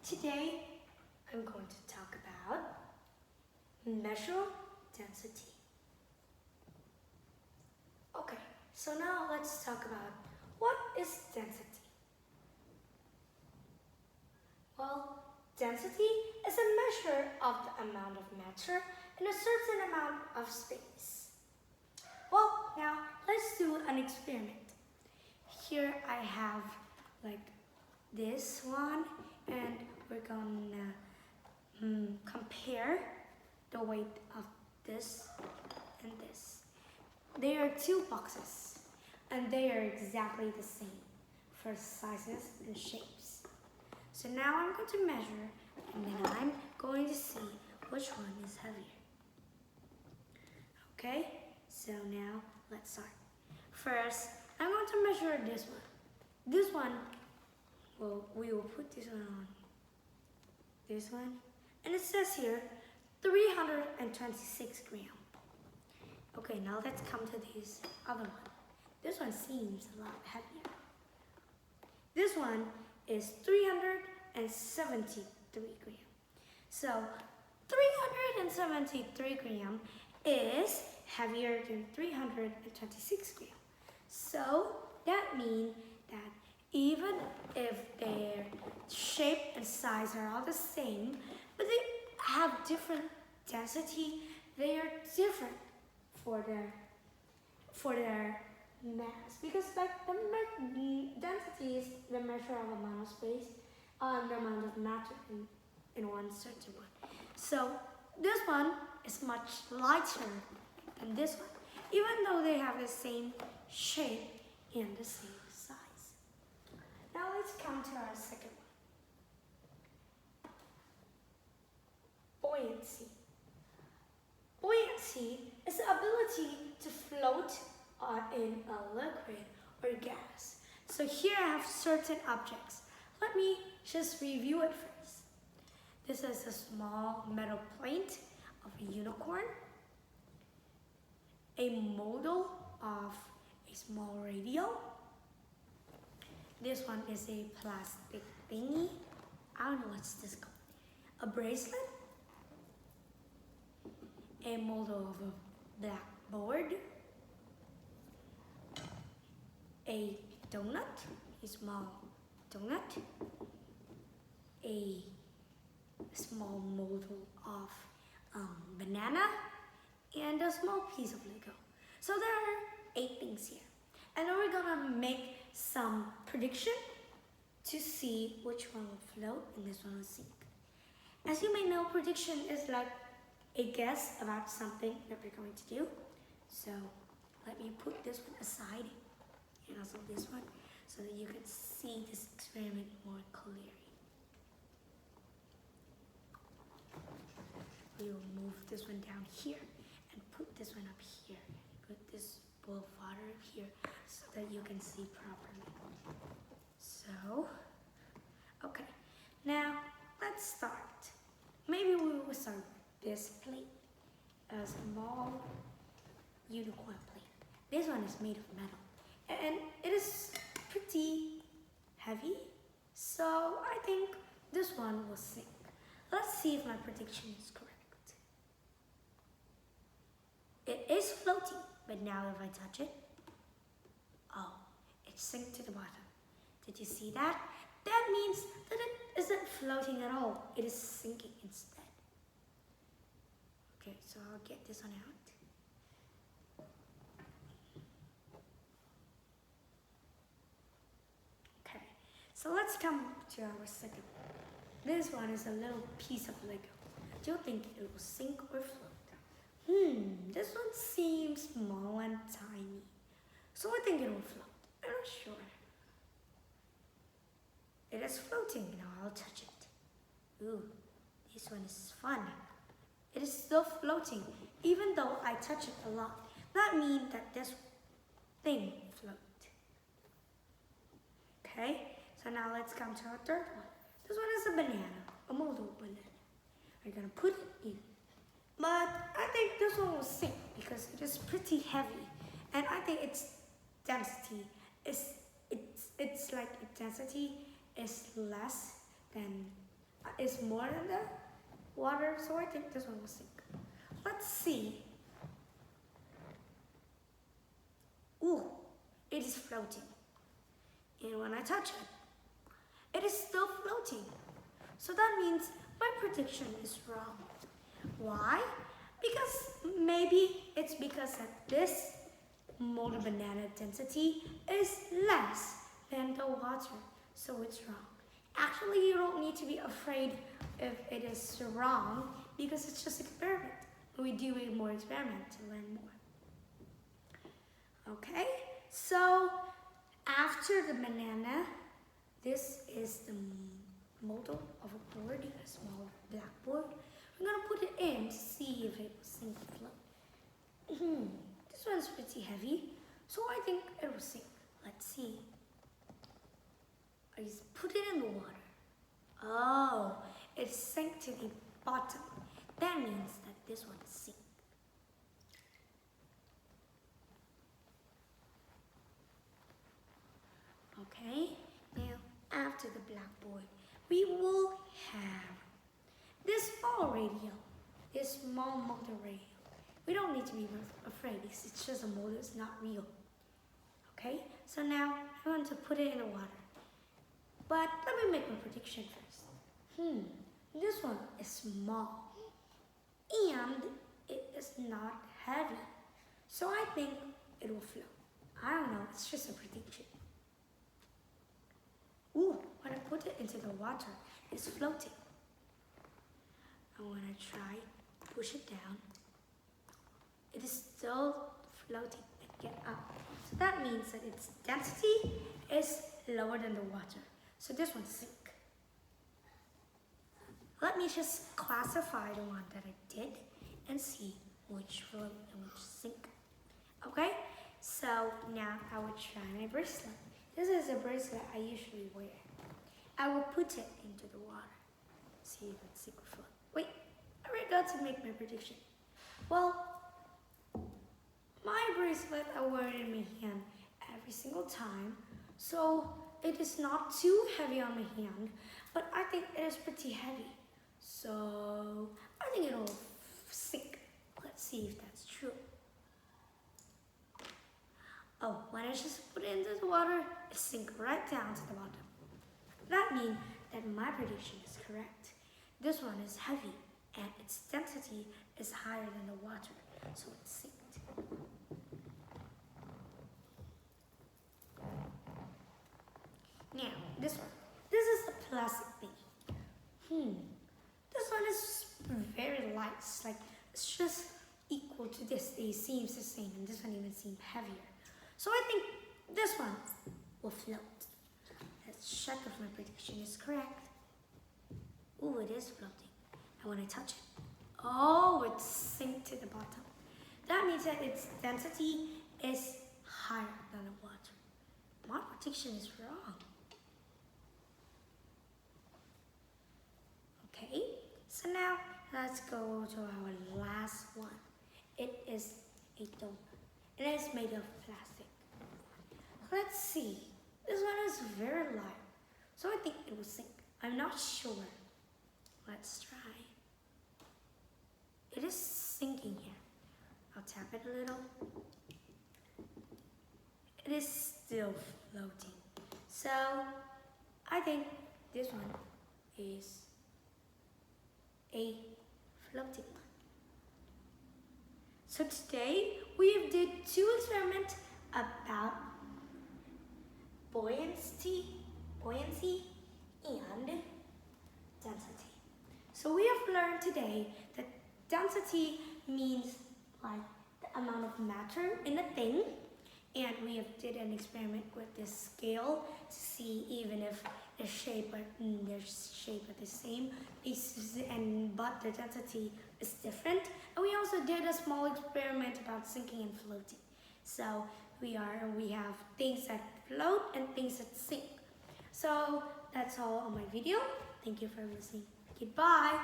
Today, I'm going to talk about measure density. Okay, so now let's talk about what is density. Well, density is a measure of the amount of matter in a certain amount of space. Well, now let's do an experiment. Here I have like this one, and we're gonna compare the weight of this and this. They are two boxes, and they are exactly the same for sizes and shapes. So now I'm going to measure, and then I'm going to see which one is heavier. Okay, so now let's start. First, I'm going to measure this one. This one, well, we will put this one on this one, and it says here 326 grams. Okay, now let's come to this other one. This one seems a lot heavier. This one is 373 grams. So 373 grams is heavier than 326 grams. So that means that even if their shape and size are all the same, but they have different density, they are different for their mass, because like the density is the measure of amount of space and the amount of matter in one certain one. So this one is much lighter than this one, even though they have the same shape and the same size. Now let's come to our second one. Buoyancy. Buoyancy is the ability to float in a liquid or gas. So here I have certain objects. Let me just review it first. This is a small metal plate of a unicorn, a model of a small radio. This one is a plastic thingy. I don't know what's this called. A bracelet, a model of a blackboard, a donut, a small donut, a small model of banana, and a small piece of Lego. So there are 8 things here. And then we're gonna make some prediction to see which one will float and this one will sink. As you may know, prediction is like a guess about something that we're going to do. So let me put this one aside and also this one so that you can see this experiment more clearly. We will move this one down here and put this one up here. Put this bowl of water up here so that you can see properly. So, okay, now let's start. Maybe we will start with this plate, a small unicorn plate. This one is made of metal, and it is pretty heavy, so I think this one will sink. Let's see if my prediction is correct. It is floating, but now if I touch it, oh, it sank to the bottom. Did you see that? That means that it isn't floating at all. It is sinking instead. Okay, so I'll get this one out. Okay, so let's come to our second one. This one is a little piece of Lego. Do you think it will sink or float? This one seems small and tiny. So I think it will float. I'm not sure. It is floating. Now I'll touch it. Ooh, this one is fun. It is still floating, even though I touch it a lot. That means that this thing float. Okay, so now let's come to our third one. This one is a banana, a model banana. We're gonna put it in. But I think this one will sink because it is pretty heavy, and I think its density is it's like its density is less than is more than the water, so I think this one will sink. Let's see. Ooh, it is floating. And when I touch it is still floating. So that means my prediction is wrong. Why? Because maybe it's because that this molded banana density is less than the water, so it's wrong. Actually, you don't need to be afraid if it is wrong because it's just an experiment. We do more experiment to learn more. Okay, so after the banana, this is the model of a board, a small blackboard. We're gonna put it in to see if it will sink or float. This one's pretty heavy, so I think it will sink. Let's see. I just put it in the water. Oh, it sank to the bottom. That means that this one sinks. Okay, now after the blackboard, we will have this small radio, this small motor radio. We don't need to be afraid because it's just a motor, it's not real. Okay, so now I want to put it in the water. But let me make my prediction first. This one is small and it is not heavy. So I think it will float. I don't know, it's just a prediction. Ooh, when I put it into the water, it's floating. And when I try to push it down, it is still floating and get up. So that means that its density is lower than the water. So this one sink. Let me just classify the one that I did and see which float and which sink. Okay, so now I will try my bracelet. This is a bracelet I usually wear. I will put it into the water. See if it's sink or float. Wait, I forgot to make my prediction. Well, my bracelet I wear it in my hand every single time, so it is not too heavy on my hand, but I think it is pretty heavy. So I think it will sink. Let's see if that's true. Oh, when I just put it into the water, it sinks right down to the bottom. That means that my prediction is correct. This one is heavy and its density is higher than the water, so it sinks. Now, this one. This is the plastic thing. This one is very light. It's just equal to this. It seems the same, and this one even seems heavier. So I think this one will float. Let's check if my prediction is correct. Ooh, it is floating. And when I touch it, oh, it sinks to the bottom. That means that its density is higher than the water. My prediction is wrong. Okay, so now let's go to our last one. It is a donut. It is made of plastic. Let's see. This one is very light, so I think it will sink. I'm not sure. Let's try. It is sinking here. I'll tap it a little. It is still floating. So I think this one is a floating one. So today we did 2 experiments about buoyancy and density. So we have learned today that density means like the amount of matter in a thing, and we have did an experiment with this scale to see even if the shape are the same, but the density is different. And we also did a small experiment about sinking and floating. So we have things that float and things that sink. So that's all on my video. Thank you for listening. Goodbye.